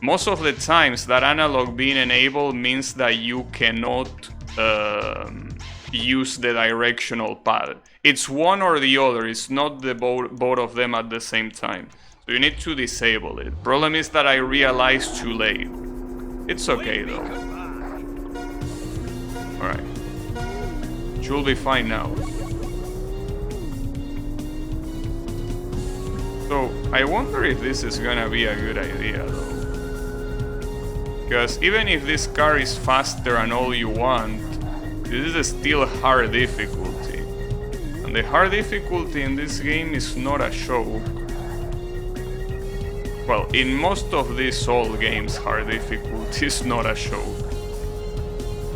most of the times that analog being enabled means that you cannot use the directional pad. It's one or the other, it's not the both of them at the same time. So you need to disable it. Problem is that I realized too late. It's okay though. Alright. Should be fine now. So, I wonder if this is gonna be a good idea though. Because even if this car is faster and all you want, this is still hard difficulty. And the hard difficulty in this game is not a joke. Well, in most of these old games, hard difficulty is not a joke.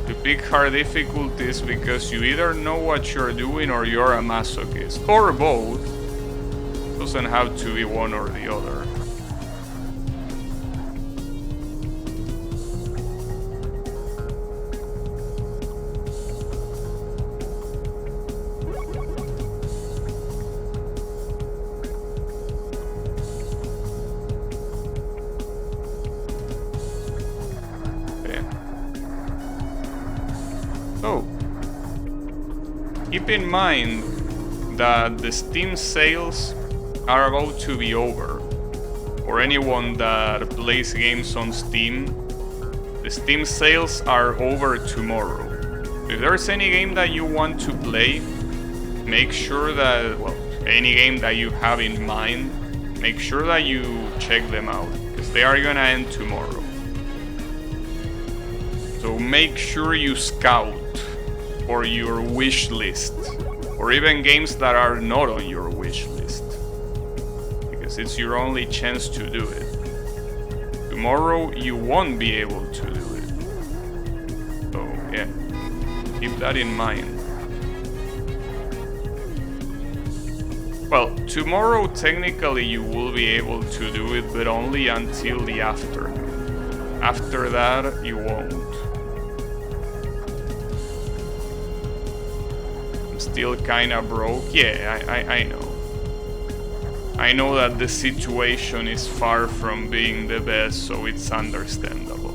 You pick hard difficulties because you either know what you're doing or you're a masochist. Or both. Doesn't have to be one or the other. So, keep in mind that the Steam sales are about to be over. For anyone that plays games on Steam, the Steam sales are over tomorrow. If there's any game that you want to play, make sure that, well, any game that you have in mind, make sure that you check them out, because they are gonna end tomorrow. So make sure you scout for your wish list, or even games that are not on your wish list, because it's your only chance to do it. Tomorrow you won't be able to do it. So yeah, keep that in mind. Well, tomorrow technically you will be able to do it, but only until the afternoon. After that, you won't. Still kinda broke. Yeah, I know. I know that the situation is far from being the best, so it's understandable.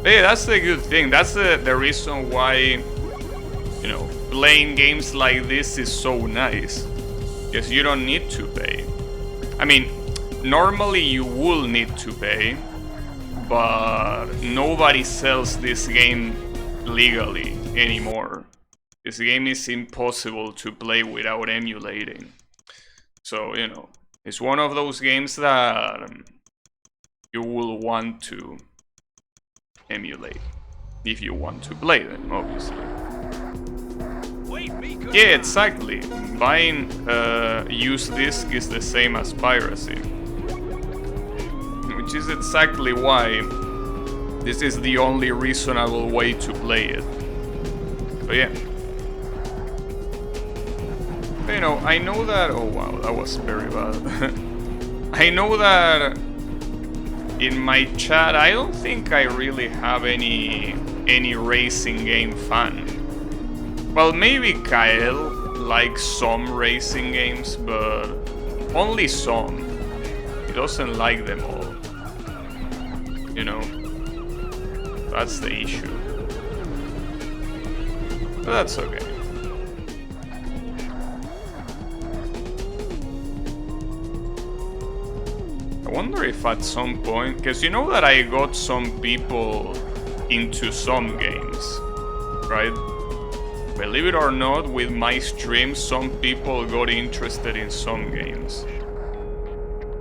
But yeah, that's the good thing. That's the reason why, you know, playing games like this is so nice. Because you don't need to pay. I mean, normally you will need to pay, but nobody sells this game legally anymore. This game is impossible to play without emulating. So, you know, it's one of those games that you will want to emulate if you want to play them, obviously. Yeah, exactly. Buying used disc is the same as piracy, which is exactly why this is the only reasonable way to play it. So yeah. You know, I know that... Oh wow, that was very bad. I know that in my chat, I don't think I really have any racing game fan. Well, maybe Kyle likes some racing games, but only some. He doesn't like them all. You know? That's the issue. But that's okay. I wonder if at some point, because you know that I got some people into some games, right? Believe it or not, with my streams, some people got interested in some games,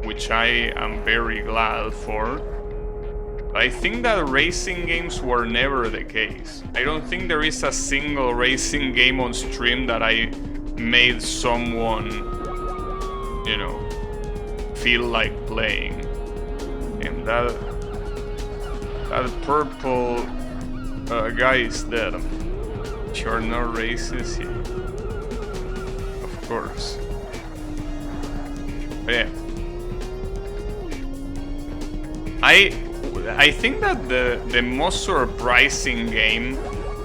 which I am very glad for. I think that racing games were never the case. I don't think there is a single racing game on stream that I made someone, you know, feel like playing. And that purple guy is dead. You're not racist, yeah. Of course. But yeah. I think that the most surprising game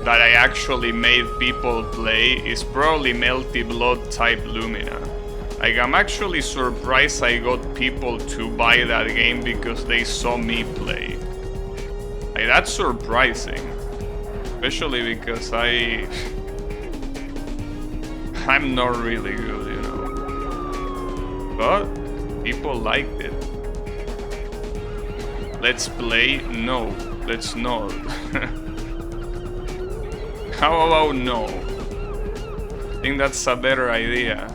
that I actually made people play is probably Melty Blood Type Lumina. Like, I'm actually surprised I got people to buy that game because they saw me play. Like, that's surprising. Especially because I'm not really good, you know. But people liked it. Let's play? No, let's not. How about no? I think that's a better idea.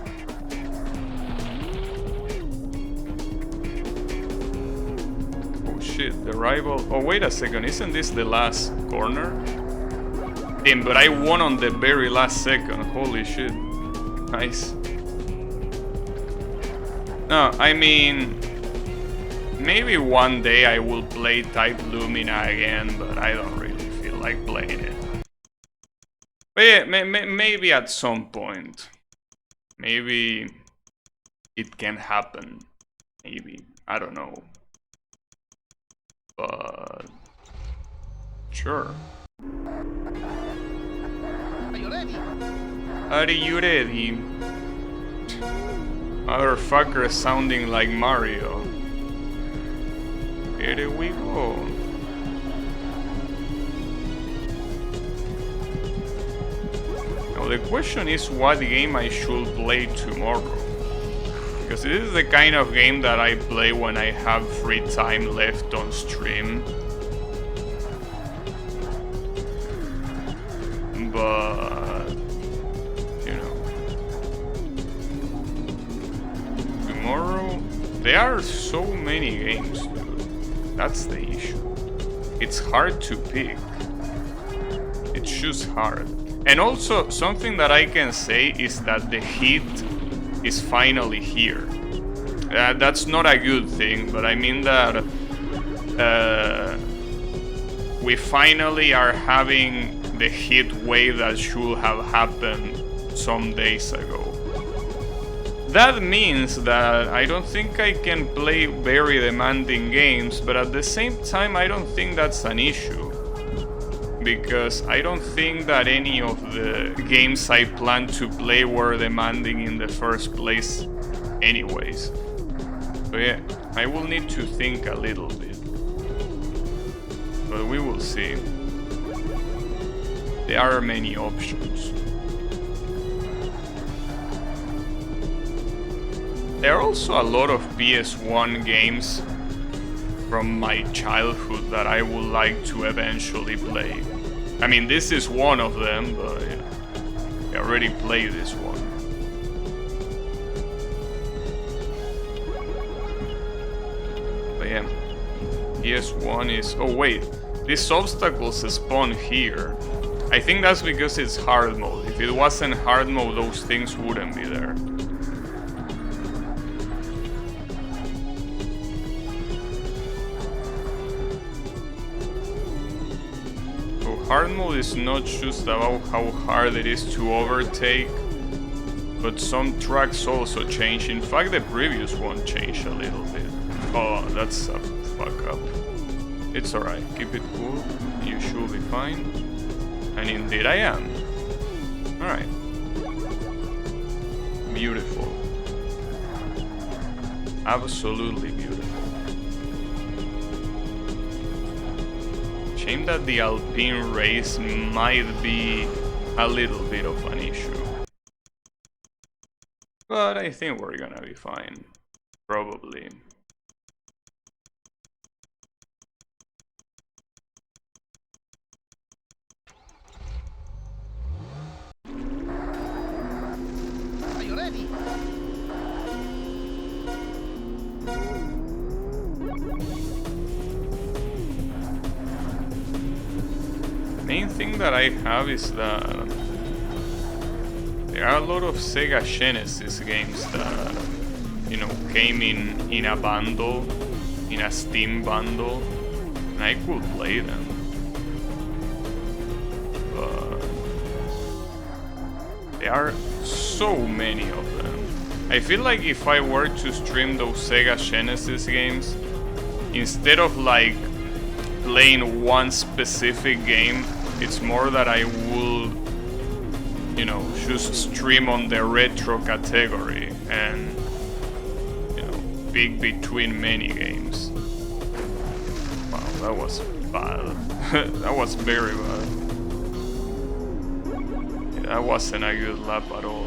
Oh shit, the rival. Oh, wait a second, isn't this the last corner? Damn, but I won on the very last second. Holy shit. Nice. No, I mean, maybe one day I will play Type Lumina again, but I don't really feel like playing it. But yeah, maybe at some point. Maybe it can happen. Maybe. I don't know. But sure. Are you ready? Are you ready? Motherfucker sounding like Mario. Here we go. Now the question is what game I should play tomorrow. Because this is the kind of game that I play when I have free time left on stream. But, you know, tomorrow, there are so many games, dude. That's the issue. It's hard to pick. It's just hard. And also, something that I can say is that the heat is finally here. That's not a good thing, but I mean that we finally are having the heat wave that should have happened some days ago. That means that I don't think I can play very demanding games, but at the same time I don't think that's an issue. Because I don't think that any of the games I planned to play were demanding in the first place anyways. So yeah, I will need to think a little bit. But we will see. There are many options. There are also a lot of PS1 games from my childhood that I would like to eventually play. I mean, this is one of them, but yeah, I already played this one. But yeah, PS1 is... Oh wait, these obstacles spawn here. I think that's because it's hard mode. If it wasn't hard mode, those things wouldn't be there. So hard mode is not just about how hard it is to overtake, but some tracks also change. In fact, the previous one changed a little bit. Oh, that's a fuck up. It's alright, keep it cool, you should be fine. And indeed I am. Alright. Beautiful. Absolutely beautiful. Shame that the Alpine race might be a little bit of an issue. But I think we're gonna be fine. Probably. Ready? Main thing that I have is that there are a lot of Sega Genesis games that, you know, came in a bundle, in a Steam bundle, and I could play them. But there are so many of them. I feel like if I were to stream those Sega Genesis games, instead of like playing one specific game, it's more that I will, you know, just stream on the retro category. and, you know, pick between many games. Wow, that was bad. That was very bad. Yeah, that wasn't a good lap at all.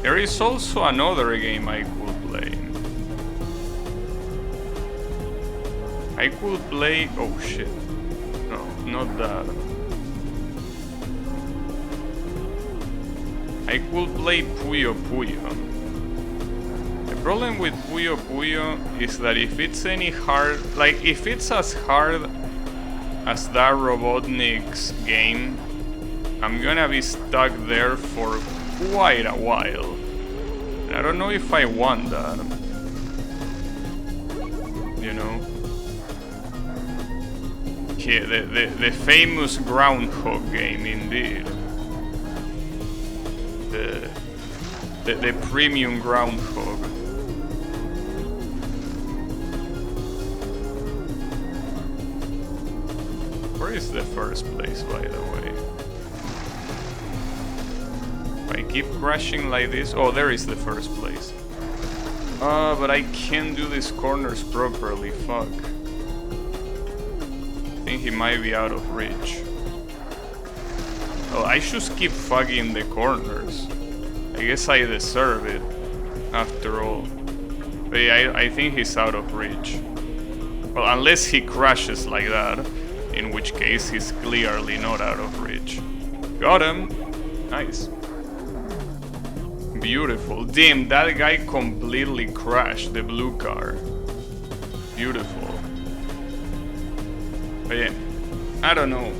There is also another game I could play. I could play... oh shit. No, not that. I could play Puyo Puyo. The problem with Puyo Puyo is that if it's any hard... like, if it's as hard as that Robotnik's game, I'm gonna be stuck there for quite a while. And I don't know if I want that. You know? Yeah, the famous Groundhog game, indeed. The premium Groundhog. Where is the first place, by the way? I keep crashing like this. Oh, there is the first place. But I can't do these corners properly. Fuck. I think he might be out of reach. Oh, I should keep fucking the corners. I guess I deserve it, after all. But yeah, I think he's out of reach. Well, unless he crashes like that, in which case he's clearly not out of reach. Got him! Nice. Beautiful. Damn, that guy completely crashed the blue car. Beautiful. But yeah, I don't know.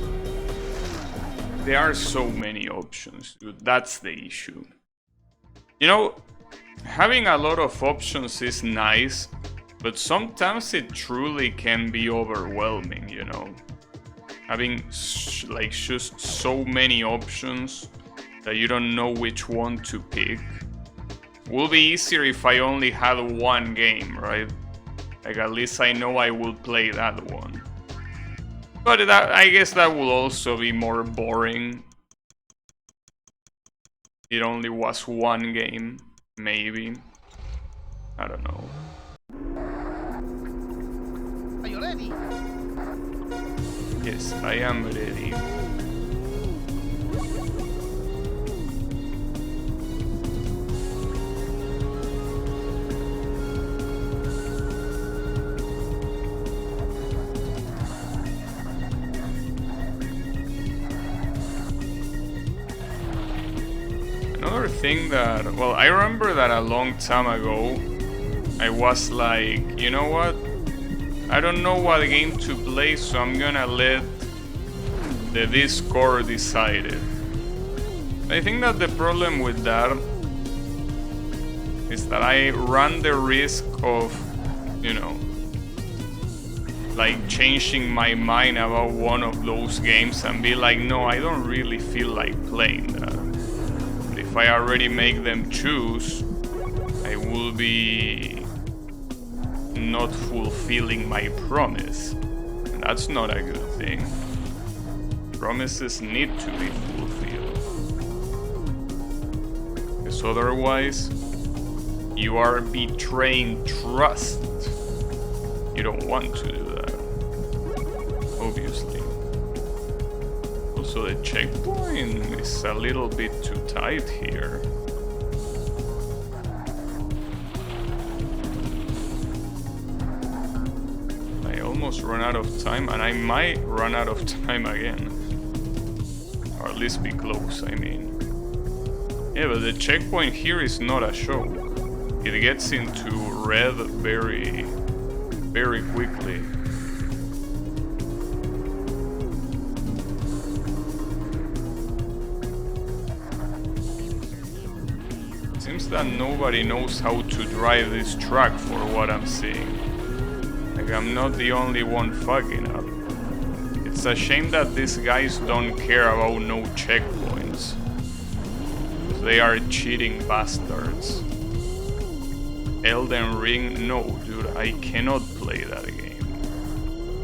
There are so many options, dude. That's the issue. You know, having a lot of options is nice, but sometimes it truly can be overwhelming, you know? Having like just so many options that you don't know which one to pick. Would be easier if I only had one game, right? Like, at least I know I will play that one. But that, I guess that will also be more boring. It only was one game, maybe. I don't know. Are you ready? Yes, I am ready. Another thing that, well, I remember that a long time ago, I was like, you know what? I don't know what game to play, so I'm gonna let the Discord decide it. I think that the problem with that is that I run the risk of, you know, like changing my mind about one of those games and be like, no, I don't really feel like playing that. But if I already make them choose, I will be not fulfilling my promise. And that's not a good thing. Promises need to be fulfilled. Because otherwise, you are betraying trust. You don't want to do that. Obviously. Also, the checkpoint is a little bit too tight here. I almost run out of time, and I might run out of time again. Or at least be close, I mean. Yeah, but the checkpoint here is not a joke. It gets into red very, very quickly. Seems that nobody knows how to drive this truck for what I'm seeing. Like, I'm not the only one fucking up. It's a shame that these guys don't care about no checkpoints. They are cheating bastards. Elden Ring? No, dude, I cannot play that game.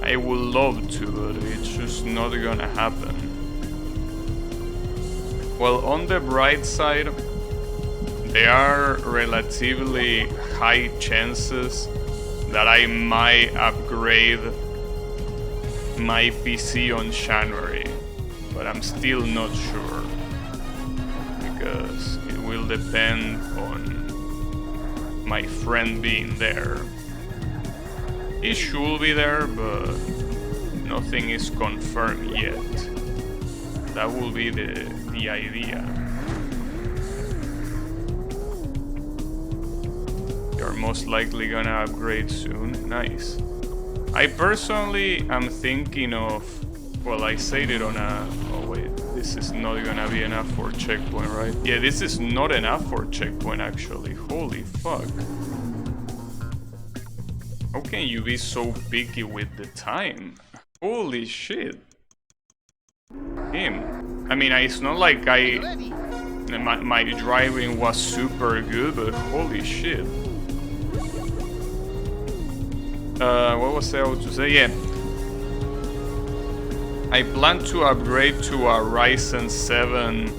I would love to, but it's just not gonna happen. Well, on the bright side, there are relatively high chances that I might upgrade my PC on January, but I'm still not sure because it will depend on my friend being there. He should be there, but nothing is confirmed yet. That will be the idea. You're most likely gonna upgrade soon. Nice. I personally am thinking of, well, I said it on a, oh wait, this is not gonna be enough for checkpoint, right? Yeah, this is not enough for checkpoint actually. Holy fuck. How can you be so picky with the time? Holy shit. Him. I mean, it's not like my driving was super good, but holy shit. What was I about to say? Yeah. I plan to upgrade to a Ryzen 7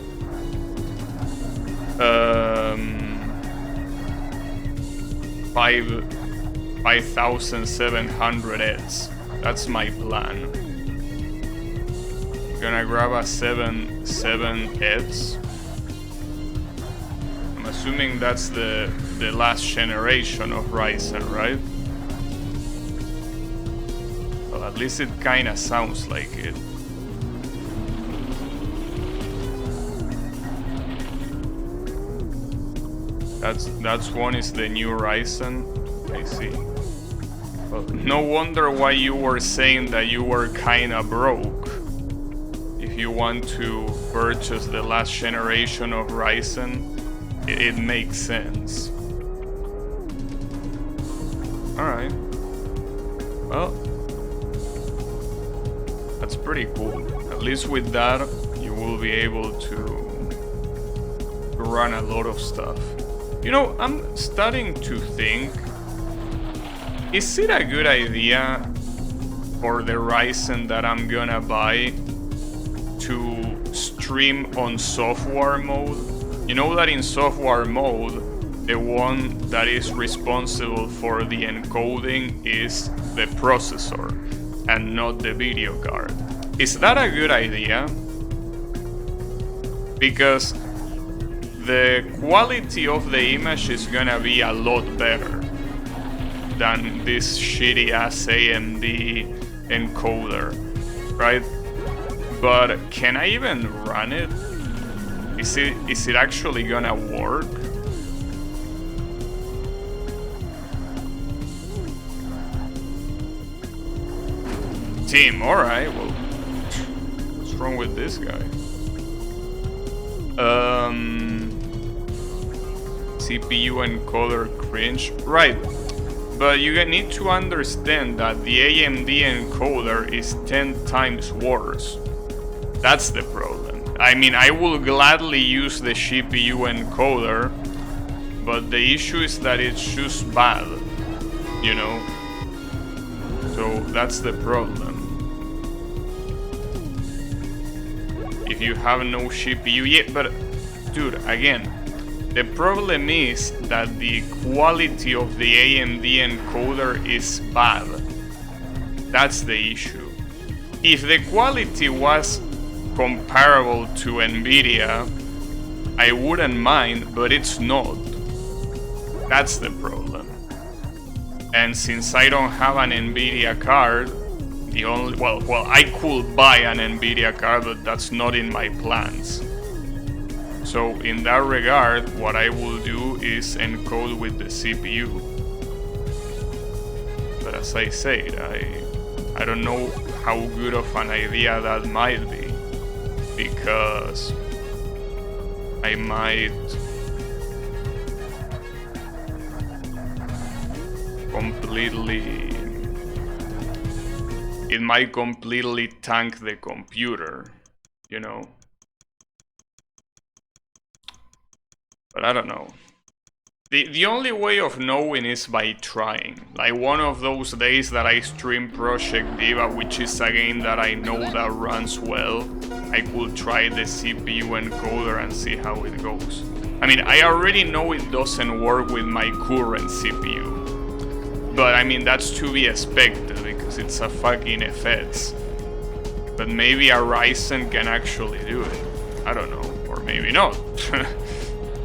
5700X. That's my plan. Gonna grab a 7.7X. I'm assuming that's the last generation of Ryzen, right? Well, at least it kinda sounds like it. That's one is the new Ryzen. I see. Well, no wonder why you were saying that you were kinda broke. If you want to purchase the last generation of Ryzen, it makes sense. Alright. Well, that's pretty cool. At least with that, you will be able to run a lot of stuff. You know, I'm starting to think, is it a good idea for the Ryzen that I'm gonna buy to stream on software mode? You know that in software mode, the one that is responsible for the encoding is the processor and not the video card. Is that a good idea? Because the quality of the image is gonna be a lot better than this shitty ass AMD encoder, right? But can I even run it? Is it actually gonna work? Team, alright, well, what's wrong with this guy? CPU encoder cringe, right? But you need to understand that the AMD encoder is 10 times worse. That's the problem. I mean, I will gladly use the CPU encoder, but the issue is that it's just bad, you know? So that's the problem. If you have no CPU yet, but dude, again, the problem is that the quality of the AMD encoder is bad. That's the issue. If the quality was comparable to Nvidia, I wouldn't mind, but it's not. That's the problem. And since I don't have an Nvidia card, the only well, I could buy an Nvidia card, but that's not in my plans. So in that regard, what I will do is encode with the CPU. But as I said, I don't know how good of an idea that might be, because I might it might completely tank the computer, you know? But I don't know. The only way of knowing is by trying. Like one of those days that I stream Project Diva, which is a game that I know that runs well, I could try the CPU encoder and see how it goes. I mean, I already know it doesn't work with my current CPU. But I mean, that's to be expected because it's a fucking FX. But maybe a Ryzen can actually do it. I don't know. Or maybe not.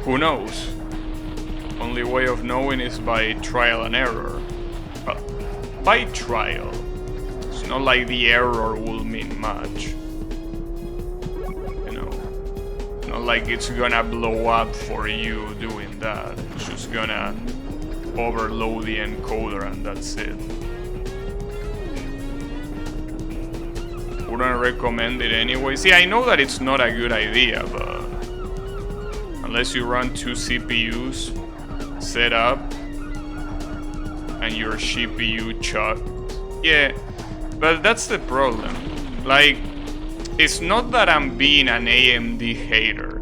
Who knows? Only way of knowing is by trial and error. Well, by trial. It's not like the error will mean much. You know, not like it's gonna blow up for you doing that. It's just gonna overload the encoder and that's it. Wouldn't recommend it anyway. See, I know that it's not a good idea, but unless you run 2 CPUs set up and your CPU chucked. Yeah, but that's the problem. Like, it's not that I'm being an AMD hater.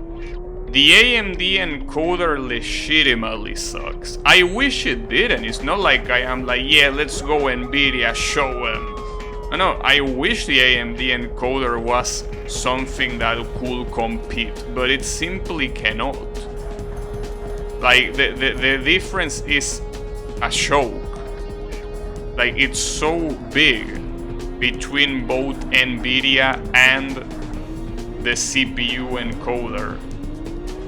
The AMD encoder legitimately sucks. I wish it didn't. It's not like I am like, yeah, let's go Nvidia, show them. No, I wish the AMD encoder was something that could compete, but it simply cannot. Like, the difference is a joke. Like, it's so big between both Nvidia and the CPU encoder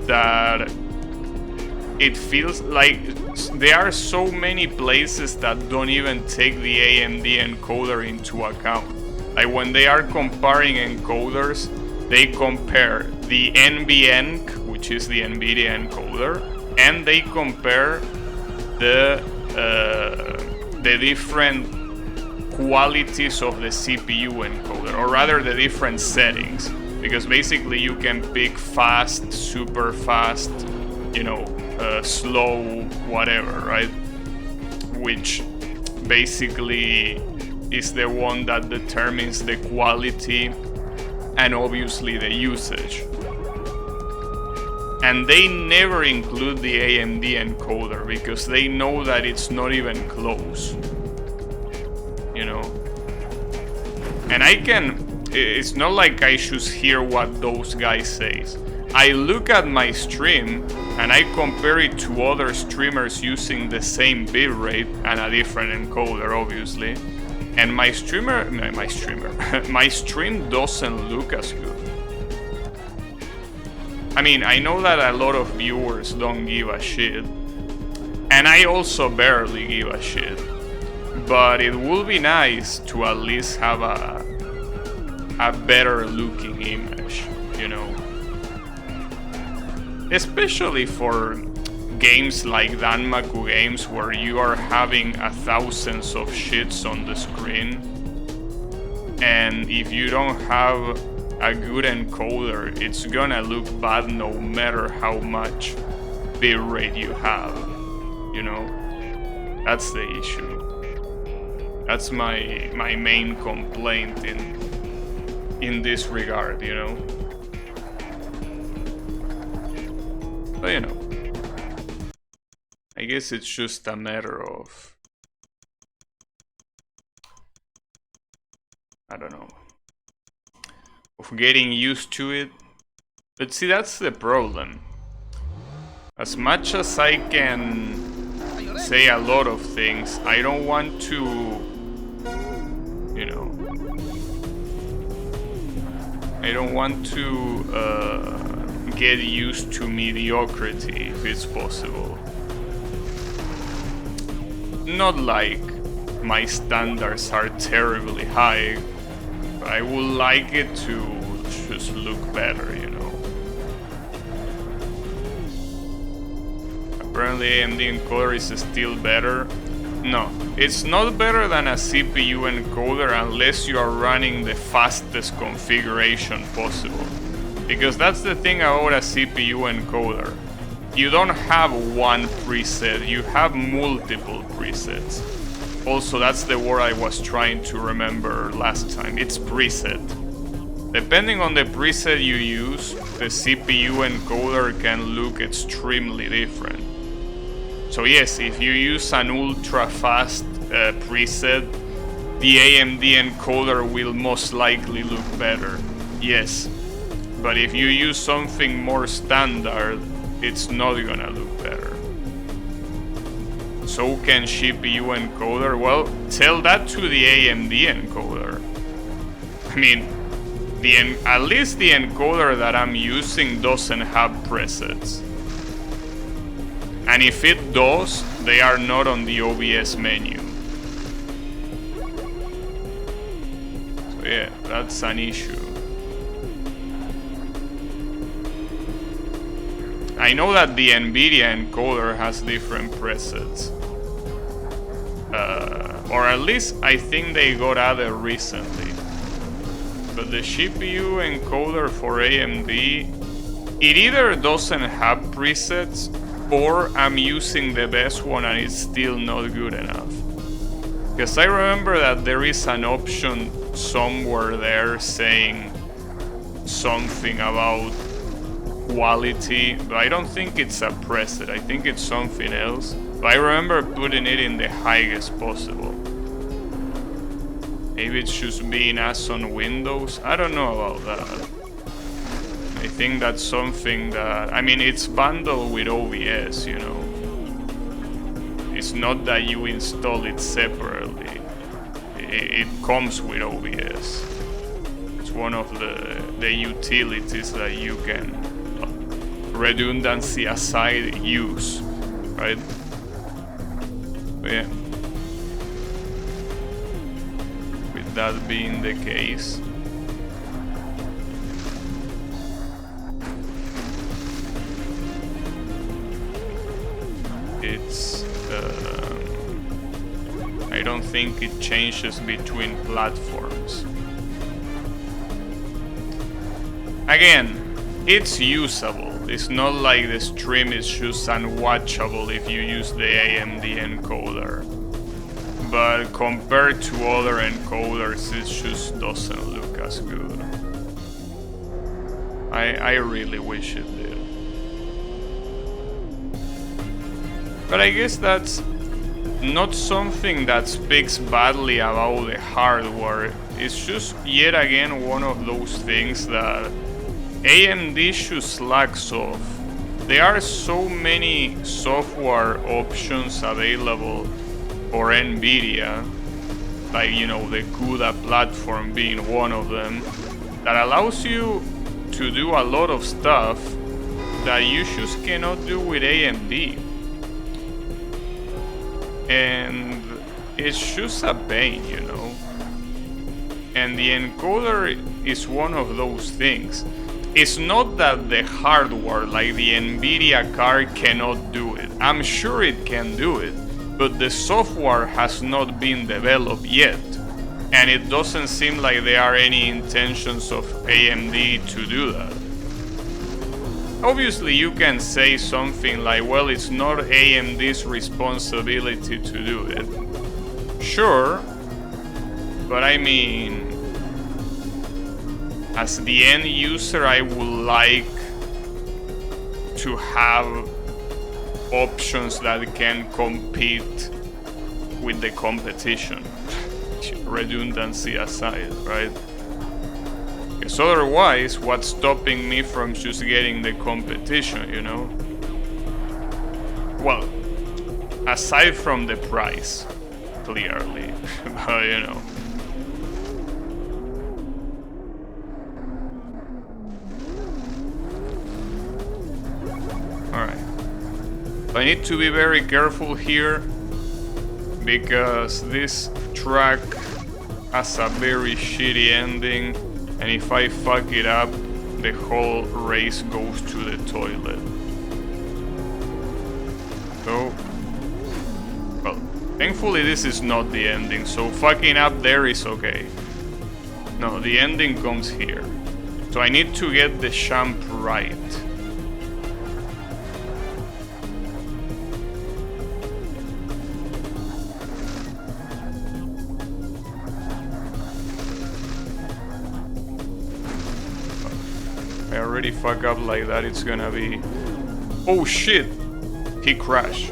that it feels like there are so many places that don't even take the AMD encoder into account. Like, when they are comparing encoders, they compare the NVENC, which is the Nvidia encoder, and they compare the different qualities of the CPU encoder, or rather the different settings, because basically you can pick fast, super fast, you know, slow, whatever, right? Which basically is the one that determines the quality and obviously the usage. And they never include the AMD encoder because they know that it's not even close. You know? And it's not like I should hear what those guys say. I look at my stream and I compare it to other streamers using the same bitrate and a different encoder, obviously. And my stream doesn't look as good. I mean, I know that a lot of viewers don't give a shit, and I also barely give a shit, but it would be nice to at least have a better looking image, you know? Especially for games like Danmaku games where you are having thousands of shits on the screen, and if you don't have a good encoder, it's gonna look bad no matter how much bitrate you have, you know? That's the issue. That's my main complaint in this regard, you know? But you know, I guess it's just a matter of, I don't know, of getting used to it. But see, that's the problem. As much as I can say a lot of things, I don't want to, you know, I don't want to get used to mediocrity if it's possible. Not like my standards are terribly high, but I would like it to just look better, you know. Apparently AMD encoder is still better. No, it's not better than a CPU encoder unless you are running the fastest configuration possible. Because that's the thing about a CPU encoder. You don't have one preset, you have multiple presets. Also, that's the word I was trying to remember last time. It's preset. Depending on the preset you use, the CPU encoder can look extremely different. So yes, if you use an ultra fast preset, the AMD encoder will most likely look better. Yes. But if you use something more standard, it's not gonna look better. So can CPU encoder? Well, tell that to the AMD encoder. I mean, at least the encoder that I'm using doesn't have presets. And if it does, they are not on the OBS menu. So yeah, that's an issue. I know that the NVIDIA encoder has different presets. Or at least I think they got added recently. But the CPU encoder for AMD, it either doesn't have presets or I'm using the best one and it's still not good enough. Because I remember that there is an option somewhere there saying something about quality, but I don't think it's a preset. I think it's something else. But I remember putting it in the highest possible. Maybe it's just being as on Windows. I don't know about that. I think that's something that, I mean, it's bundled with OBS, you know. It's not that you install it separately. It comes with OBS. It's one of the utilities that you can, redundancy aside, use, right? But yeah. With that being the case, it's I don't think it changes between platforms. Again, it's usable. It's not like the stream is just unwatchable if you use the AMD encoder. But compared to other encoders, it just doesn't look as good. I really wish it did. But I guess that's not something that speaks badly about the hardware. It's just yet again one of those things that AMD should slack off. There are so many software options available for NVIDIA, like, you know, the CUDA platform being one of them, that allows you to do a lot of stuff that you just cannot do with AMD. And it's just a pain, you know. And the encoder is one of those things. It's not that the hardware, like the NVIDIA card, cannot do it. I'm sure it can do it, but the software has not been developed yet. And it doesn't seem like there are any intentions of AMD to do that. Obviously, you can say something like, well, it's not AMD's responsibility to do it. Sure, but I mean, as the end user, I would like to have options that can compete with the competition. Redundancy aside, right? Because otherwise, what's stopping me from just getting the competition, you know? Well, aside from the price, clearly, but you know. Alright. I need to be very careful here because this track has a very shitty ending, and if I fuck it up, the whole race goes to the toilet. So, well, thankfully this is not the ending, so fucking up there is okay. No, the ending comes here. So I need to get the jump right. I already fuck up like that, it's gonna be... Oh shit! He crashed.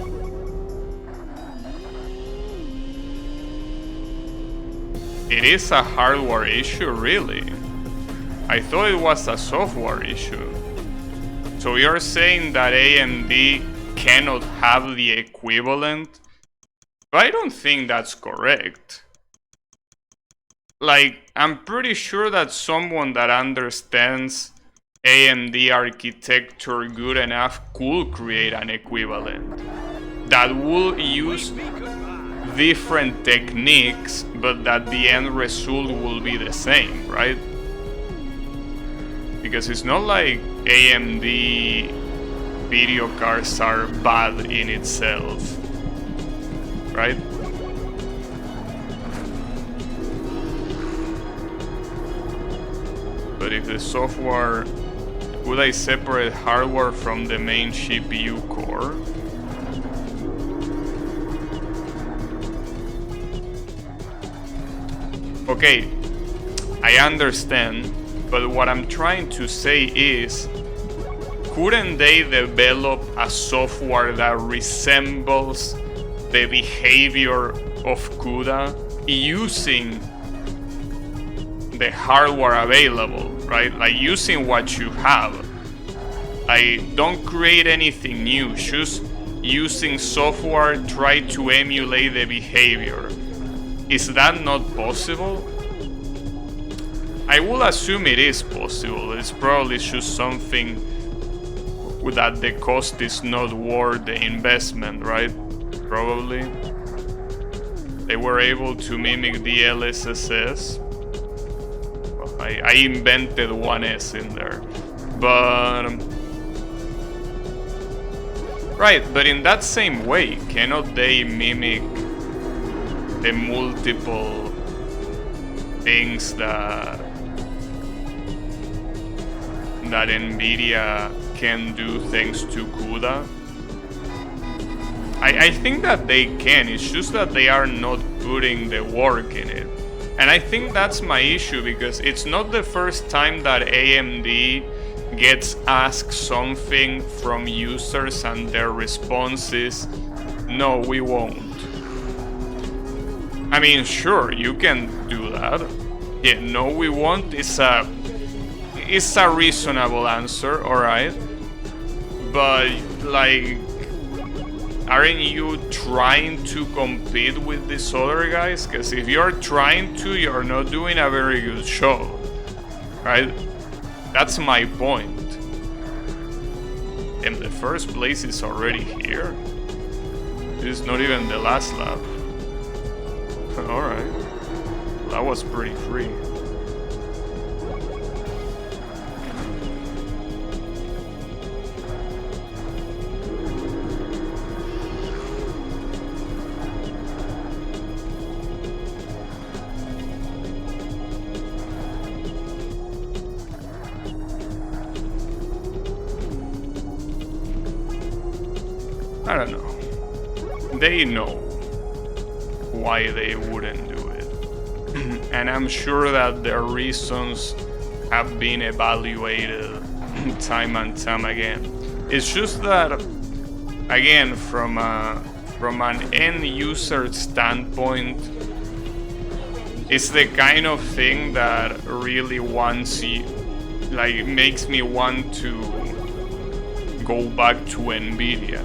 it is a hardware issue, really. I thought it was a software issue. So you're saying that AMD cannot have the equivalent? But I don't think that's correct. Like, I'm pretty sure that someone that understands AMD architecture good enough could create an equivalent that will use different techniques, but that the end result will be the same, right? Because it's not like AMD video cards are bad in itself, right? But if the software, would I separate hardware from the main CPU core? Okay, I understand, but what I'm trying to say is, couldn't they develop a software that resembles the behavior of CUDA using the hardware available, right? Like using what you have. I don't create anything new, just using software, try to emulate the behavior. Is that not possible? I will assume it is possible. It's probably just something that the cost is not worth the investment, right? Probably. They were able to mimic the LSSS. Well, I invented one S in there. But... right, but in that same way, cannot they mimic the multiple things that NVIDIA can do thanks to CUDA? I think that they can, it's just that they are not putting the work in it. And I think that's my issue, because it's not the first time that AMD gets asked something from users and their response is, no, we won't. I mean, sure, you can do that. Yeah, no, we won't is a reasonable answer, alright? But, like, aren't you trying to compete with these other guys? Because if you're trying to, you're not doing a very good job, right? That's my point. And the first place is already here. This is not even the last lap. Alright. That was pretty free. I don't know. They know why they wouldn't do it. And I'm sure that their reasons have been evaluated time and time again. It's just that, again, from an end user standpoint, it's the kind of thing that really wants you, like, makes me want to go back to NVIDIA.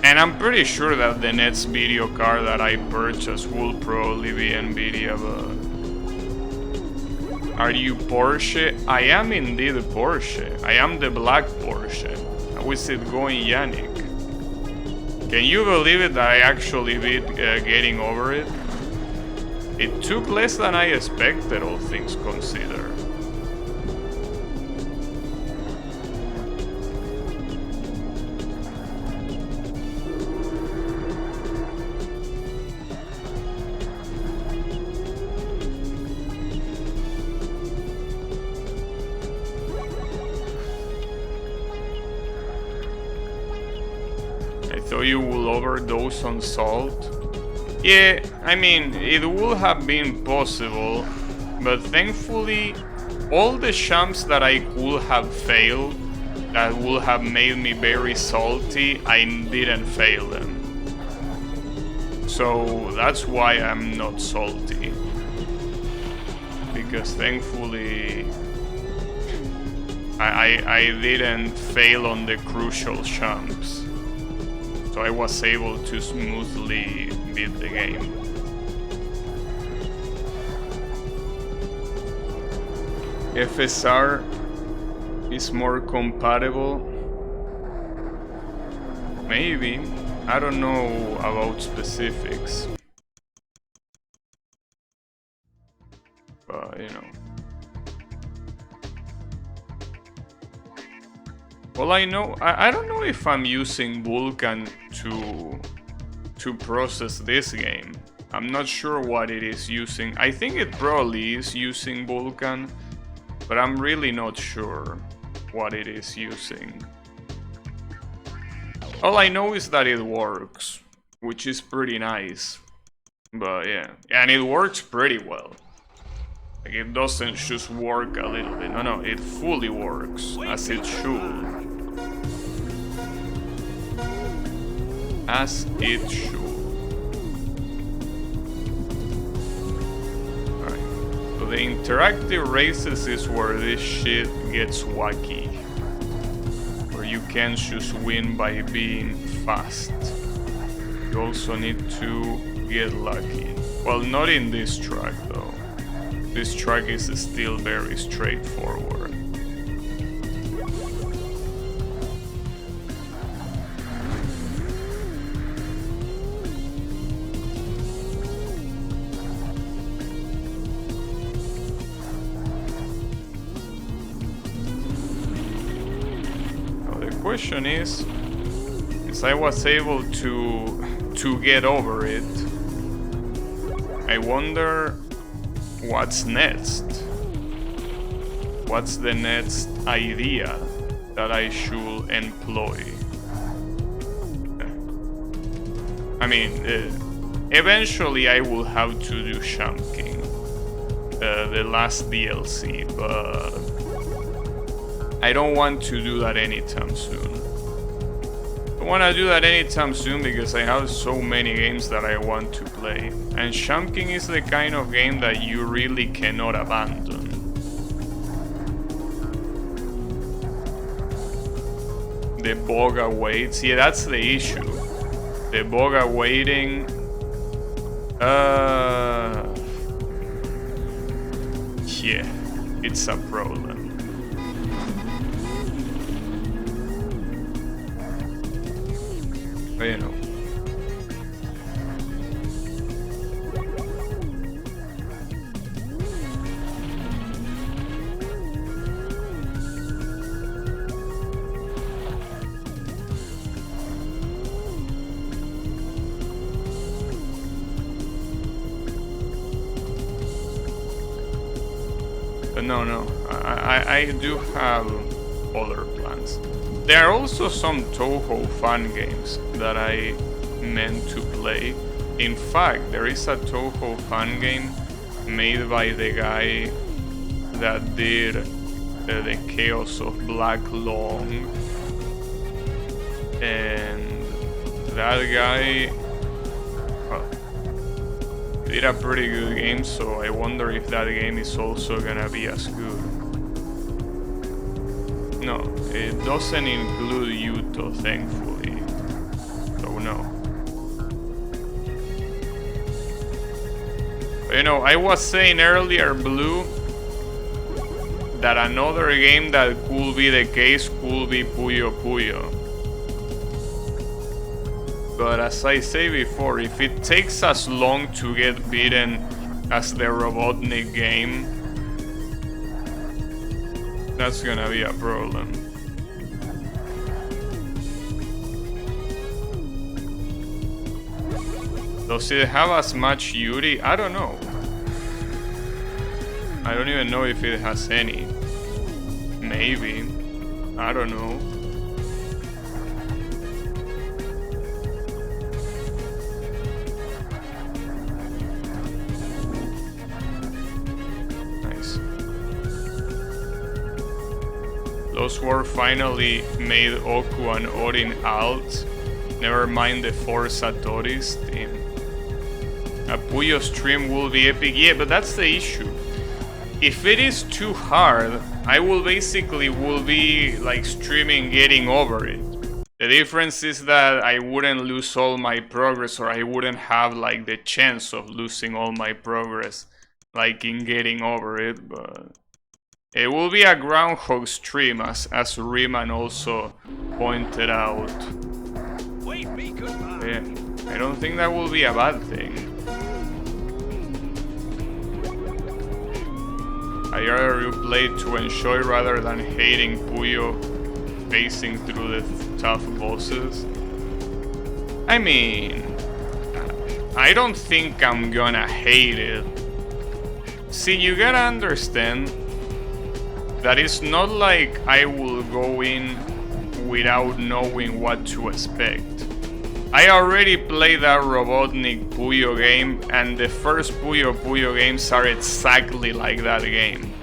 And I'm pretty sure that the next video card that I purchase will probably be NVIDIA, but... Are you Porsche? I am indeed Porsche. I am the black Porsche. How is it going, Yannick? Can you believe it that I actually beat getting over it? It took less than I expected, all things considered. So you will overdose on salt? Yeah, I mean, it would have been possible, but thankfully, all the jumps that I could have failed, that would have made me very salty, I didn't fail them. So that's why I'm not salty. Because thankfully I didn't fail on the crucial jumps. So I was able to smoothly beat the game. FSR is more compatible. Maybe. I don't know about specifics. But, you know. Well, I know, I don't know if I'm using Vulkan to process this game. I'm not sure what it is using. I think it probably is using Vulkan, but I'm really not sure what it is using. All I know is that it works, which is pretty nice. But yeah, and it works pretty well. Like, it doesn't just work a little bit. No, it fully works, as it should. As it should. Alright, so the interactive races is where this shit gets wacky. Where you can't just win by being fast. You also need to get lucky. Well, not in this track though. This track is still very straightforward. Now the question is I was able to get over it. I wonder what's next? What's the next idea that I should employ? I mean, eventually I will have to do Shumking, the last DLC, but I don't want to do that anytime soon. I want to do that anytime soon because I have so many games that I want to play. And Shumking is the kind of game that you really cannot abandon. The bug awaits. Yeah, that's the issue. The bug awaiting. Yeah, it's a problem. But you know. No, I do have other plans. There are also some Toho fan games that I meant to play. In fact, there is a Toho fan game made by the guy that did the Chaos of Black Long. And that guy did a pretty good game, so I wonder if that game is also gonna be as good. No, it doesn't include Yuto, thankfully. So no. But, you know, I was saying earlier, Blue, that another game that could be the case could be Puyo Puyo. But as I say before, if it takes as long to get beaten as the Robotnik game, that's gonna be a problem. Does it have as much Yuri? I don't know. I don't even know if it has any. Maybe. I don't know. Those were finally made Oku and Odin alt. Never mind the 4 Satoris. Damn. A Puyo stream will be epic. Yeah, but that's the issue. If it is too hard, I will be like streaming getting over it. The difference is that I wouldn't lose all my progress, or I wouldn't have like the chance of losing all my progress like in getting over it, but it will be a groundhog stream as Riemann also pointed out. Yeah, I don't think that will be a bad thing. I rather you play to enjoy rather than hating Puyo facing through the tough bosses. I mean, I don't think I'm gonna hate it. See, you gotta understand that it's not like I will go in without knowing what to expect. I already played that Robotnik Puyo game, and the first Puyo games are exactly like that game.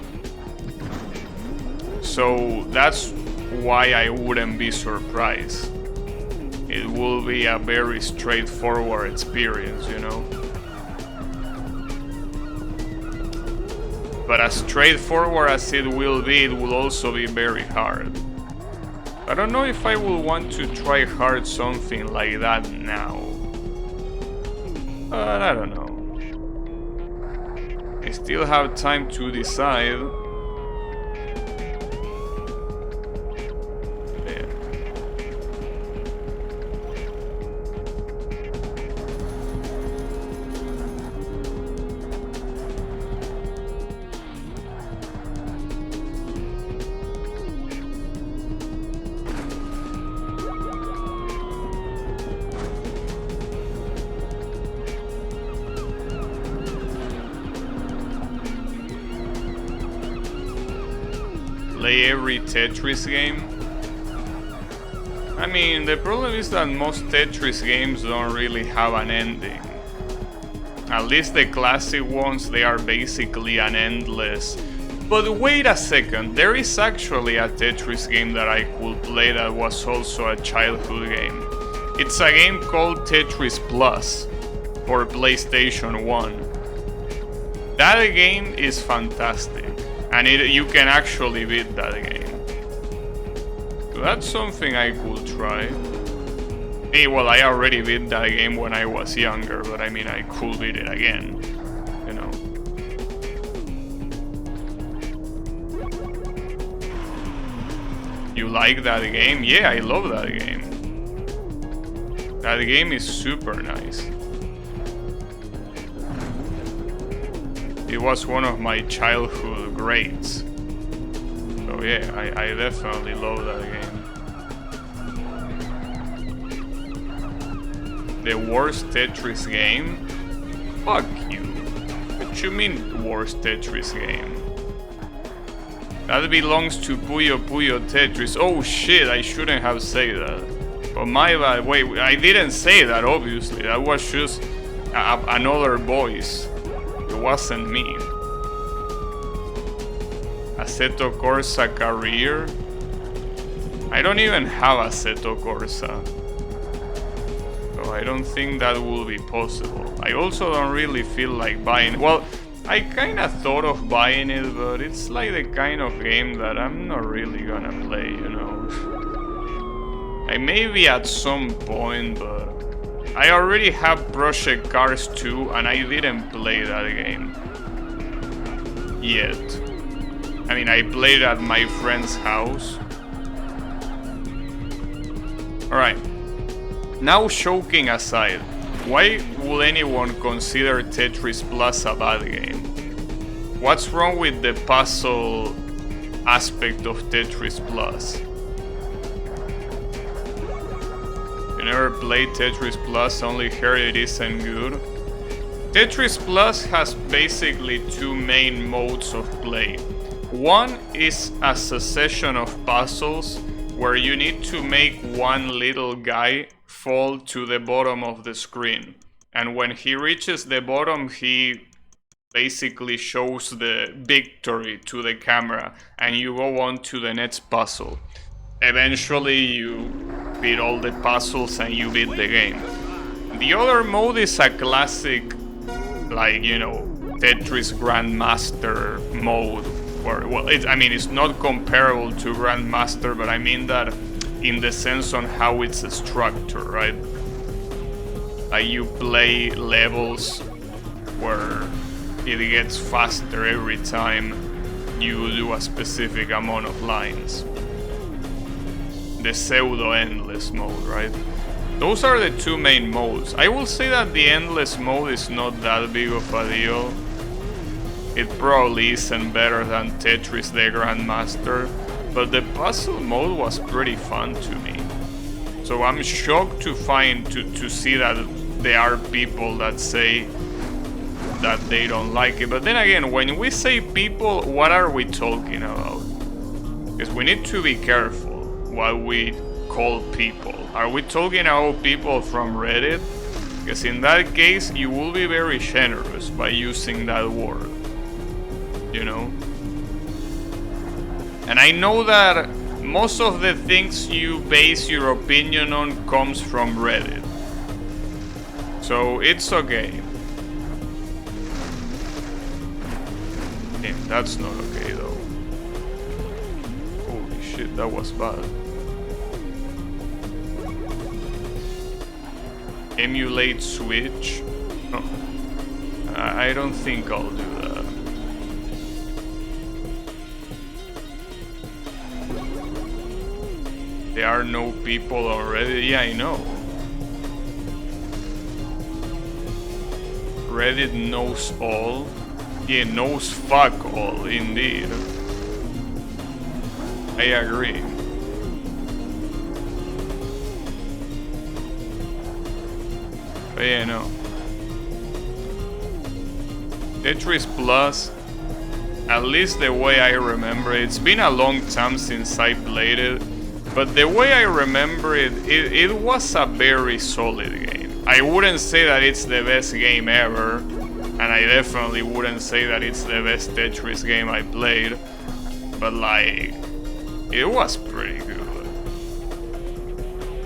So that's why I wouldn't be surprised. It will be a very straightforward experience, you know. But as straightforward as it will also be very hard. I don't know if I will want to try hard something like that now. But I don't know. I still have time to decide. Play every Tetris game? I mean, the problem is that most Tetris games don't really have an ending. At least the classic ones, they are basically an endless. But wait a second, there is actually a Tetris game that I could play that was also a childhood game. It's a game called Tetris Plus for PlayStation 1. That game is fantastic. And you can actually beat that game. So that's something I could try. Hey, well, I already beat that game when I was younger, but I mean, I could beat it again, you know. You like that game? Yeah, I love that game. That game is super nice. It was one of my childhood greats. So yeah, I definitely love that game. The worst Tetris game? Fuck you. What you mean worst Tetris game? That belongs to Puyo Tetris. Oh shit, I shouldn't have said that. But my bad. Wait, I didn't say that obviously. That was just another voice. It wasn't me. Assetto Corsa career? I don't even have Assetto Corsa. So I don't think that will be possible. I also don't really feel like buying. Well, I kinda thought of buying it, but it's like the kind of game that I'm not really gonna play, you know. Like maybe at some point, but I already have Project Cars 2 and I didn't play that game yet. I mean, I played at my friend's house. Alright. Now, joking aside, why would anyone consider Tetris Plus a bad game? What's wrong with the puzzle aspect of Tetris Plus? You never played Tetris Plus, only heard it isn't good? Tetris Plus has basically two main modes of play. One is a succession of puzzles where you need to make one little guy fall to the bottom of the screen. And when he reaches the bottom, he basically shows the victory to the camera, and you go on to the next puzzle. Eventually you beat all the puzzles and you beat the game. The other mode is a classic, like, you know, Tetris Grandmaster mode, where, well, I mean, it's not comparable to Grandmaster, but I mean that in the sense on how it's structured, right? Like, you play levels where it gets faster every time you do a specific amount of lines. The pseudo-endless mode, right? Those are the two main modes. I will say that the endless mode is not that big of a deal. It probably isn't better than Tetris the Grandmaster, but the puzzle mode was pretty fun to me. So I'm shocked to see that there are people that say that they don't like it. But then again, when we say people, what are we talking about? Because we need to be careful what we call people. Are we talking about people from Reddit? Because in that case, you will be very generous by using that word, you know? And I know that most of the things you base your opinion on comes from Reddit. So it's okay. Damn, that's not okay though. Holy shit, that was bad. Emulate Switch? No. I don't think I'll do that. There are no people already? Yeah, I know. Reddit knows all. Yeah, knows fuck all, indeed. I agree. But yeah, no. Tetris Plus, at least the way I remember it, it's been a long time since I played it, but the way I remember it, it was a very solid game. I wouldn't say that it's the best game ever, and I definitely wouldn't say that it's the best Tetris game I played, but like, it was pretty good.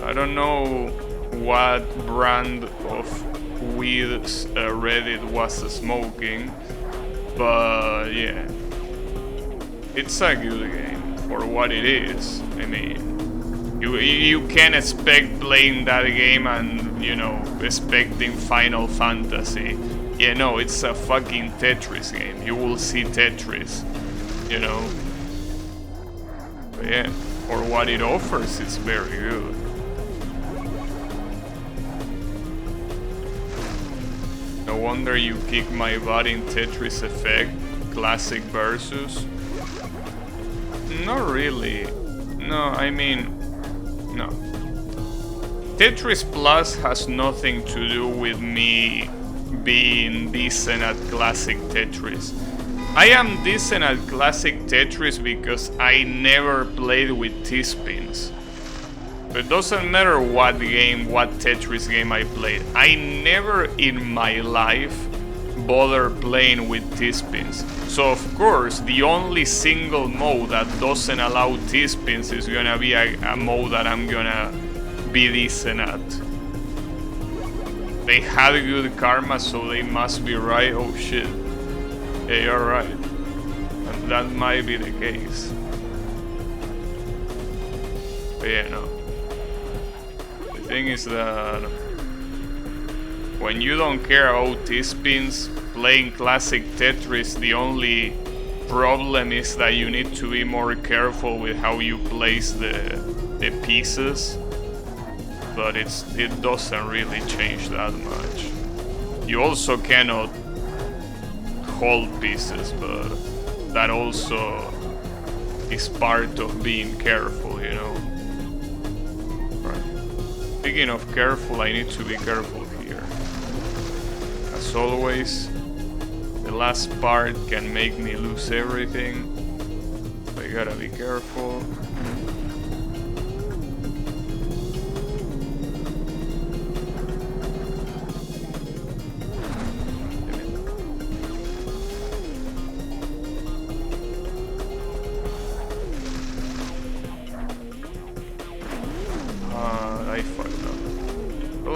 I don't know what brand of weed Reddit was smoking, but yeah, it's a good game for what it is. I mean, you can't expect playing that game and, you know, expecting Final Fantasy. Yeah, no, it's a fucking Tetris game. You will see Tetris, you know. But yeah, for what it offers, it's very good. No wonder you kick my butt in Tetris Effect, Classic versus. Not really. No, I mean, no. Tetris Plus has nothing to do with me being decent at Classic Tetris. I am decent at Classic Tetris because I never played with T-spins. It doesn't matter what game, what Tetris game I played. I never in my life bother playing with T-spins. So of course, the only single mode that doesn't allow T-spins is gonna be a mode that I'm gonna be decent at. They had good karma, so they must be right. Oh shit. Yeah, you're right. And that might be the case. But yeah, no. The thing is that when you don't care about T-spins, playing classic Tetris, the only problem is that you need to be more careful with how you place the pieces. But it doesn't really change that much. You also cannot hold pieces, but that also is part of being careful, you know. Right. Speaking of careful, I need to be careful here. As always, the last part can make me lose everything. I gotta be careful.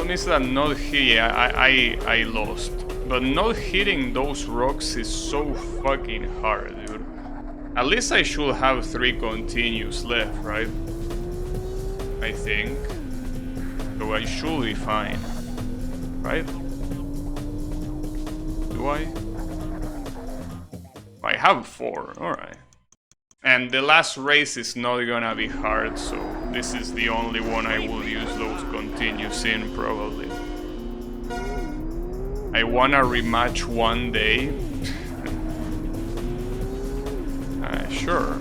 problem is that not hitting, I lost. But not hitting those rocks is so fucking hard, dude. At least I should have 3 continues left, right? I think. So I should be fine. Right? Do I? I have 4, alright. And the last race is not gonna be hard, so this is the only one I will use those continues in, probably. I wanna rematch one day. Sure.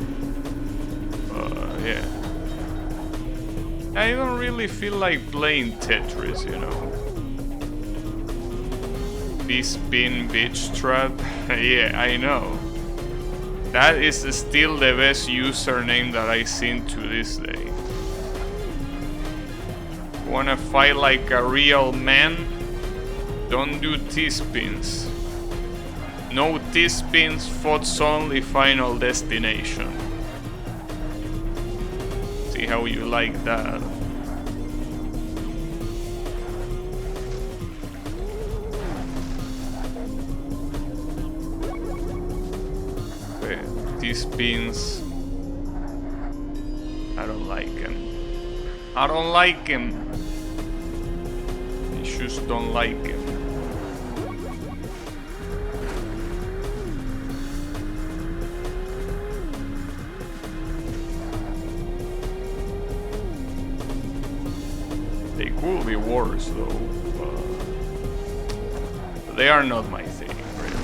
Yeah. I don't really feel like playing Tetris, you know. B-spin bitch trap. Yeah, I know. That is still the best username that I've seen to this day. Wanna fight like a real man? Don't do T-spins. No T-spins, FOTS only, Final Destination. See how you like that. T-spins. I don't like him. I don't like him. I just don't like him. They could be worse though. They are not my thing, really.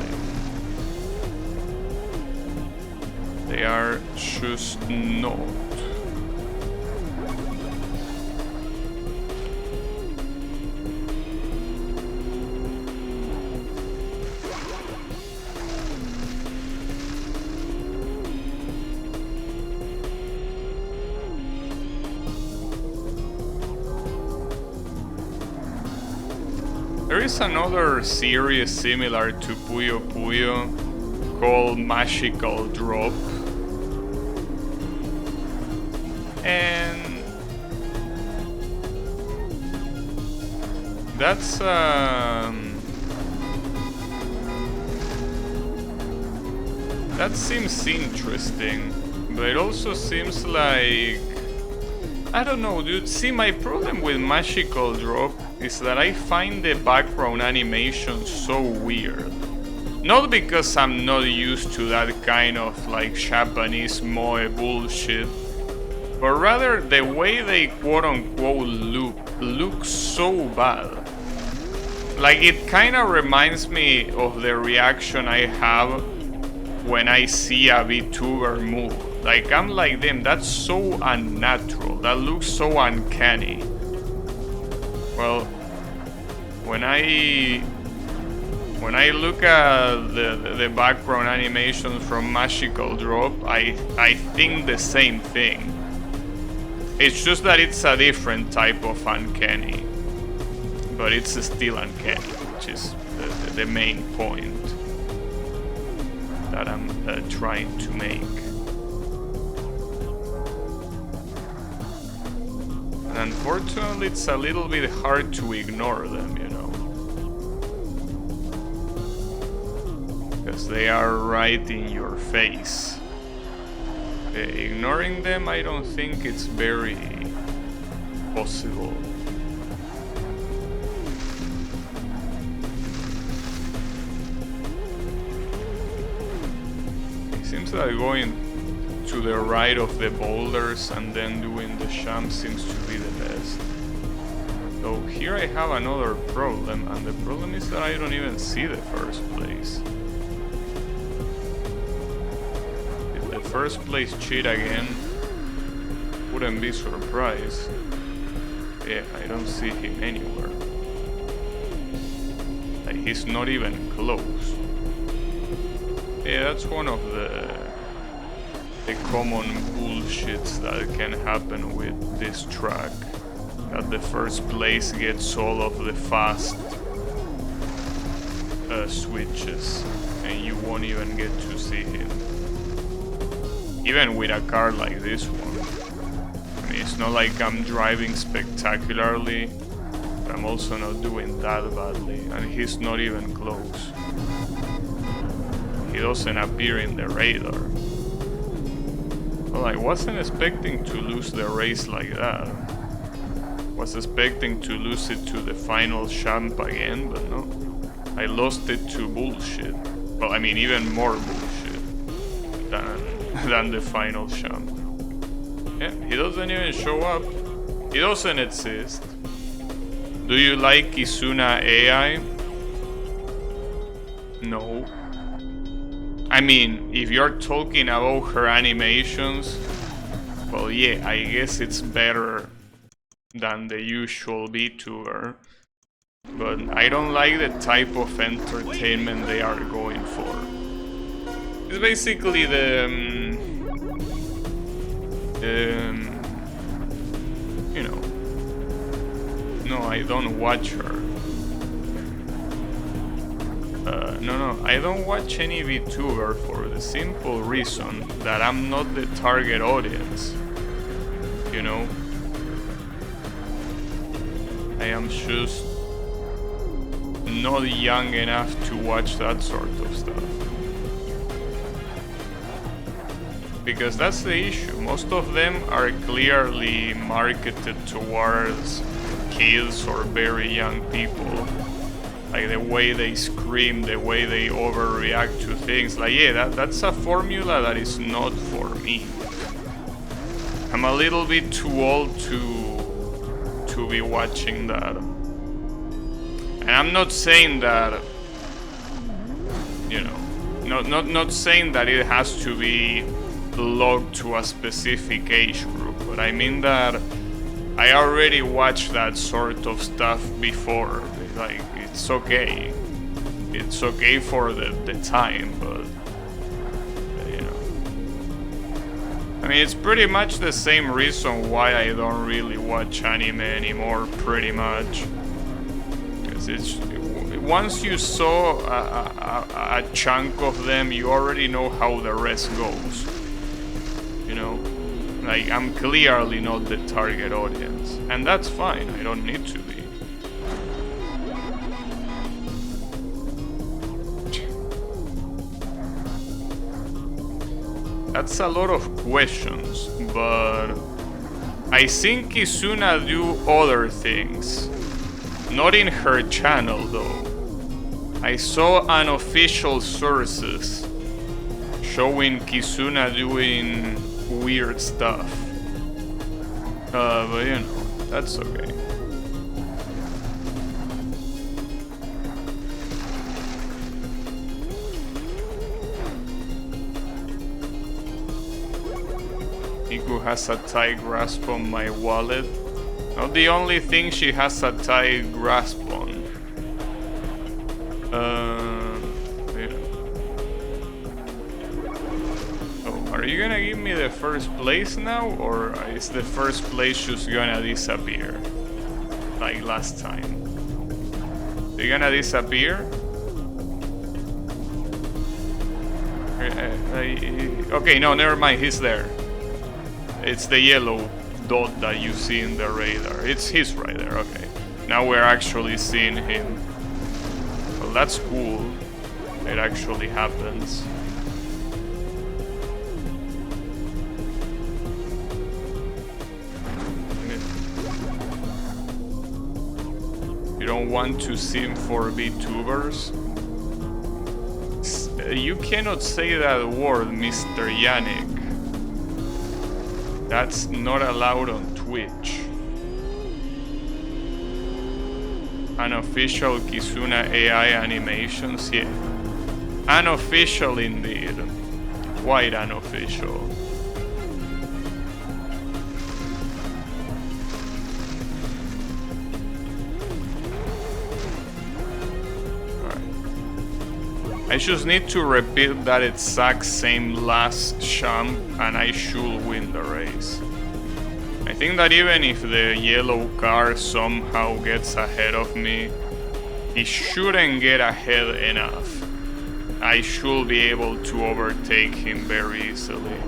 They are just not. There is another series similar to Puyo Puyo called Magical Drop. And that's that seems interesting, but it also seems like, I don't know, dude. See, my problem with Magical Drop is that I find the background animation so weird. Not because I'm not used to that kind of like Japanese moe bullshit, but rather the way they quote-unquote looks so bad. Like, it kind of reminds me of the reaction I have when I see a VTuber move. Like, I'm like, damn, that's so unnatural. That looks so uncanny. Well, when I look at the background animations from Magical Drop, I think the same thing. It's just that it's a different type of uncanny, but it's still uncanny, which is the main point that I'm trying to make. And unfortunately, it's a little bit hard to ignore them, you know, because they are right in your face. Ignoring them, I don't think it's very possible. It seems that going to the right of the boulders and then doing the jump seems to be the best. So here I have another problem, and the problem is that I don't even see the first place. First place cheat again, wouldn't be surprised. Yeah, I don't see him anywhere. Like, he's not even close. Yeah, that's one of the common bullshits that can happen with this track. That the first place gets all of the fast switches, and you won't even get to see him. Even with a car like this one. I mean, it's not like I'm driving spectacularly, but I'm also not doing that badly, and he's not even close. He doesn't appear in the radar. Well, I wasn't expecting to lose the race like that. Was expecting to lose it to the final champ again, but no. I lost it to bullshit. Well, I mean, even more bullshit than the final champ. Yeah, he doesn't even show up. He doesn't exist. Do you like Kizuna AI? No. I mean, if you're talking about her animations, well, yeah, I guess it's better than the usual VTuber. But I don't like the type of entertainment they are going for. It's basically you know. No, I don't watch her. No, I don't watch any VTuber for the simple reason that I'm not the target audience. You know? I am just not young enough to watch that sort of stuff. Because that's the issue. Most of them are clearly marketed towards kids or very young people. Like the way they scream, the way they overreact to things. Like, yeah, that's a formula that is not for me. I'm a little bit too old to be watching that. And I'm not saying that, you know, not saying that it has to be logged to a specific age group, but I mean that I already watched that sort of stuff before. Like, it's okay. It's okay for the time, but, you know. I mean, it's pretty much the same reason why I don't really watch anime anymore, pretty much. Because it's, once you saw a chunk of them, you already know how the rest goes. You know? Like, I'm clearly not the target audience. And that's fine, I don't need to be. That's a lot of questions, but I think Kizuna do other things. Not in her channel though. I saw unofficial sources showing Kizuna doing weird stuff. But you know, that's okay. Miku has a tight grasp on my wallet. Not the only thing she has a tight grasp on. Yeah. Oh, are you gonna give me the first place now? Or is the first place just gonna disappear? Like last time. Are you gonna disappear? Okay, no, never mind, he's there. It's the yellow dot that you see in the radar. He's right there, okay. Now we're actually seeing him. Well, that's cool. It actually happens. You don't want to sim for VTubers? You cannot say that word, Mr. Yannick. That's not allowed on Twitch. Unofficial Kizuna AI animations, yeah. Unofficial indeed. Quite unofficial. Alright. I just need to repeat that exact same last jump and I should win the race. I think that even if the yellow car somehow gets ahead of me, he shouldn't get ahead enough. I should be able to overtake him very easily.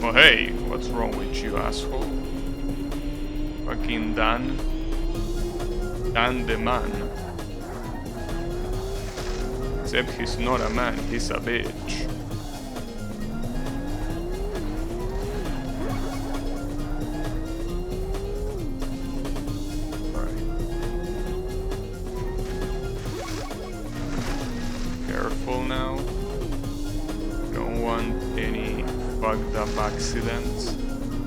Oh hey, what's wrong with you, asshole? Fucking Dan. than the man. Except he's not a man, he's a bitch. Alright. Careful now. Don't want any fucked up accidents.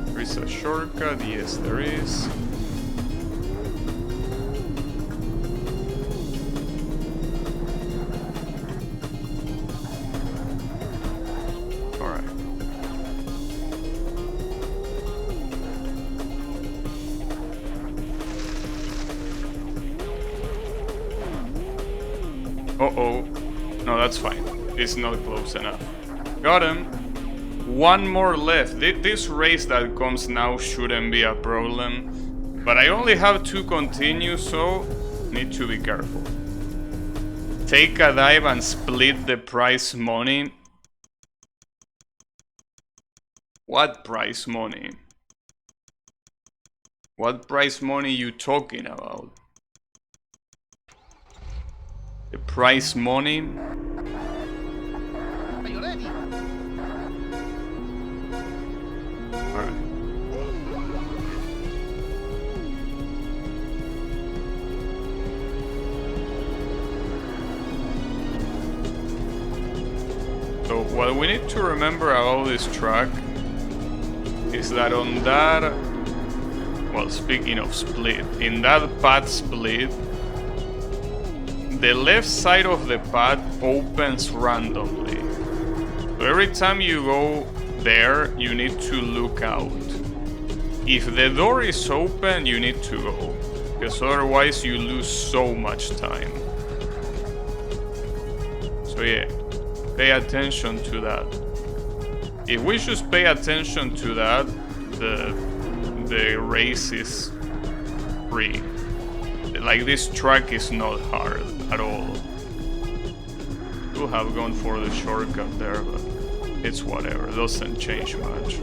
There is a shortcut, yes there is. Uh-oh. No, that's fine. It's not close enough. Got him. One more left. This race that comes now shouldn't be a problem. But I only have 2 continue, so need to be careful. Take a dive and split the prize money. What prize money? What prize money you talking about? The prize money? Are you ready? Alright. So what we need to remember about this track is that on that, well, speaking of split, in that path split, the left side of the path opens randomly. So every time you go there, you need to look out. If the door is open, you need to go, because otherwise you lose so much time. So yeah, pay attention to that. If we just pay attention to that, the race is free. Like, this track is not hard at all. Could have gone for the shortcut there, but it's whatever, it doesn't change much.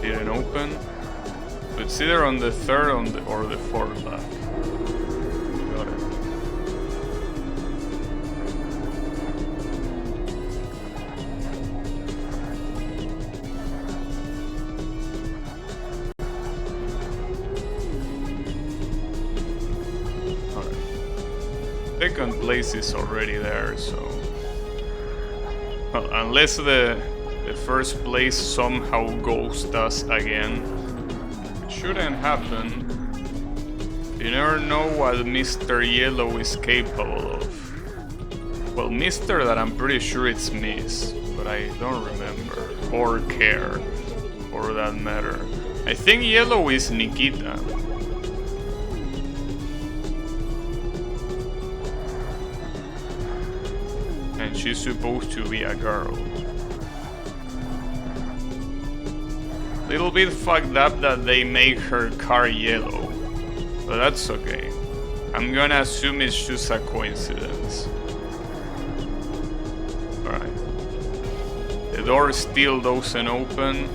Didn't open. So it's either on the third or the fourth lap. Got it. Alright. Second place is already there, so... Well, unless the first place somehow ghosts us again. It shouldn't happen. You never know what Mr. Yellow is capable of. Well, Mr. that I'm pretty sure it's Miss, but I don't remember. Or care, for that matter. I think Yellow is Nikita. And she's supposed to be a girl. Little bit fucked up that they make her car yellow, but that's okay. I'm gonna assume it's just a coincidence. Alright. The door still doesn't open,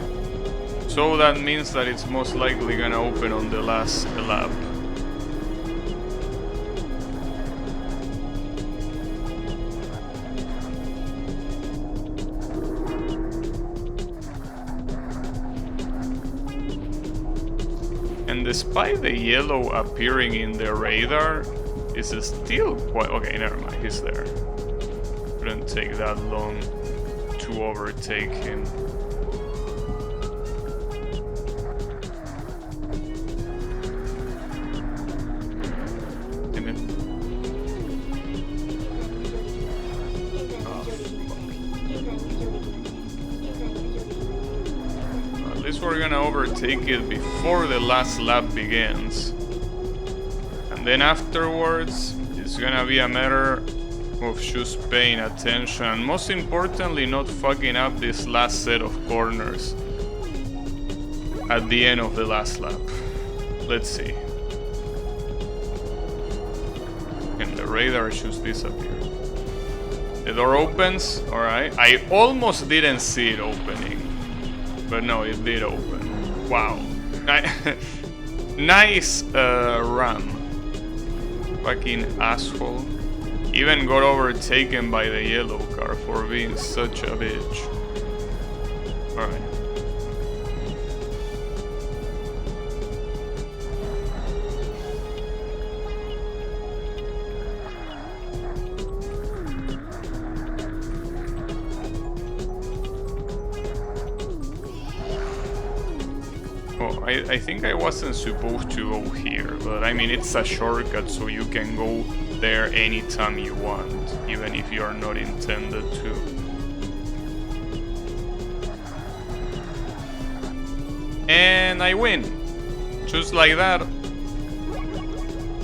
so that means that it's most likely gonna open on the last lap. And despite the yellow appearing in the radar, it's still quite... Okay, never mind, he's there. Couldn't take that long to overtake him. We're gonna overtake it before the last lap begins, and then afterwards it's gonna be a matter of just paying attention, and most importantly not fucking up this last set of corners at the end of the last lap. Let's see. And the radar just disappeared. The door opens, alright. I almost didn't see it opening, but no, it did open. Wow. Nice run. Fucking asshole. Even got overtaken by the yellow car for being such a bitch. Alright. Oh, I think I wasn't supposed to go here, but I mean it's a shortcut so you can go there anytime you want, even if you're not intended to. And I win, just like that.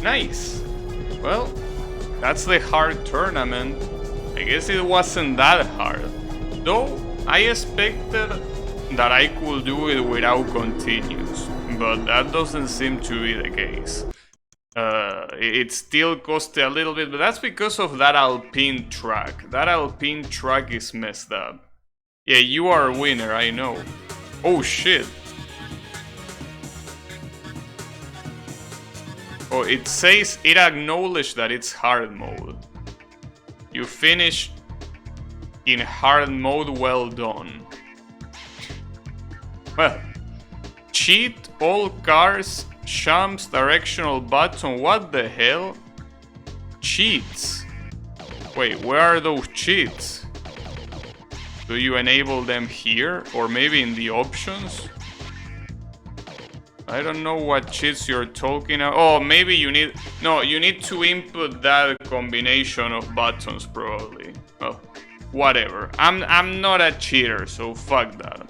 Nice. Well, that's the hard tournament. I guess it wasn't that hard, though I expected that I could do it without continues, but that doesn't seem to be the case. It still cost a little bit, but that's because of that Alpine track. That Alpine track is messed up. Yeah, you are a winner, I know. Oh shit. Oh, it says it acknowledged that it's hard mode. You finished in hard mode, well done. Well, cheat all cars, champs, directional button, what the hell? Cheats. Wait, where are those cheats? Do you enable them here? Or maybe in the options? I don't know what cheats you're talking about. Oh, maybe you need... No, you need to input that combination of buttons probably. Oh, whatever. I'm not a cheater, so fuck that.